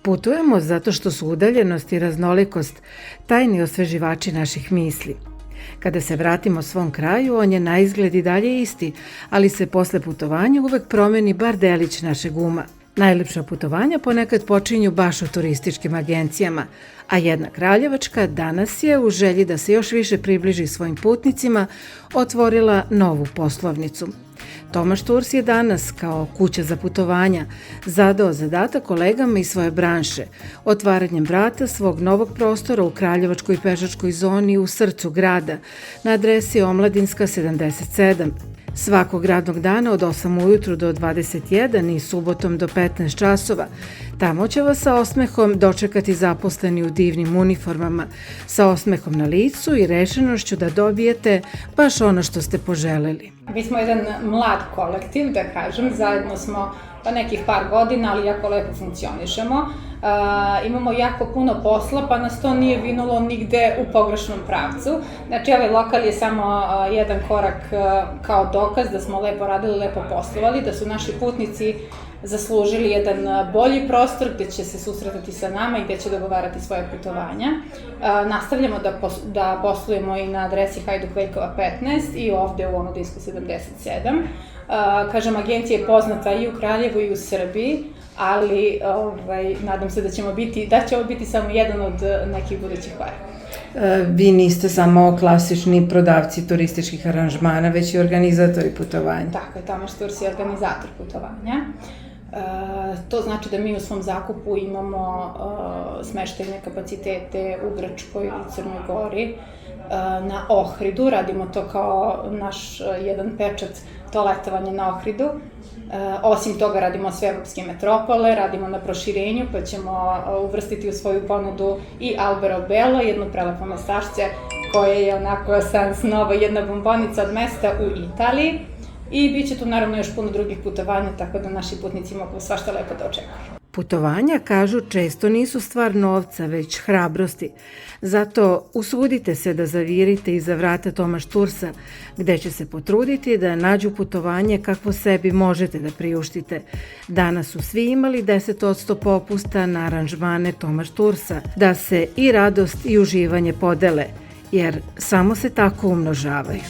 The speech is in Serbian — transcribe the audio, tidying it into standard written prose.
Putujemo zato što su udaljenost i raznolikost tajni osveživači naših misli. Kada se vratimo svom kraju, on je na izgled i dalje isti, ali se posle putovanja uvek promeni bar delić našeg uma. Najlepša putovanja ponekad počinju baš u turističkim agencijama, a jedna kraljevačka danas je, u želji da se još više približi svojim putnicima, otvorila novu poslovnicu. Tomaš Tours je danas, kao kuća za putovanja, zadao zadatak kolegama iz svoje branše, otvaranjem vrata svog novog prostora u Kraljevačkoj pešačkoj zoni u srcu grada, na adresi Omladinska 77. Svakog radnog dana od 8 ujutru do 21 i subotom do 15 časova. Tamo će vas sa osmehom dočekati zaposleni u divnim uniformama, sa osmehom na licu i rešenošću da dobijete baš ono što ste poželeli. Mi smo jedan mlad kolektiv, da kažem, zajedno smo nekih par godina, ali jako lepo funkcionišemo. Imamo jako puno posla, pa nas to nije vinulo nigde u pogrešnom pravcu. Znači, ovaj lokal je samo jedan korak kao dokaz da smo lepo radili, lepo poslovali, da su naši putnici zaslužili jedan bolji prostor gde će se susretati sa nama i gde će dogovarati svoje putovanja. Nastavljamo da poslujemo i na adresi Hajduk Veljkova 15 i ovde u Omladinsku 77. Kažem, agencija je poznata i u Kraljevu i u Srbiji, ali nadam se da će ovo biti samo jedan od nekih budućih koraka. Vi niste samo klasični prodavci turističkih aranžmana, već i organizatori putovanja. Tako je, Tomaš Tours je organizator putovanja. To znači da mi u svom zakupu imamo smeštajne kapacitete u Grčkoj, u Crnoj Gori, na Ohridu, radimo to kao naš jedan pečat, to letovanje na Ohridu. Osim toga radimo sve evropske metropole, radimo na proširenju, pa ćemo uvrstiti u svoju ponudu i Alberobello, jedno prelepo mestašće koje je onako san snova, jedna bombonica od mesta u Italiji. I bit će tu naravno još puno drugih putovanja, tako da naši putnici mogu svašta lepo da očekuju. Putovanja, kažu, često nisu stvar novca, već hrabrosti. Zato usudite se da zavirite iza vrata Tomaš Toursa, gde će se potruditi da nađu putovanje kakvo sebi možete da priuštite. Danas su svi imali 10% popusta na aranžmane Tomaš Toursa, da se i radost i uživanje podele, jer samo se tako umnožavaju.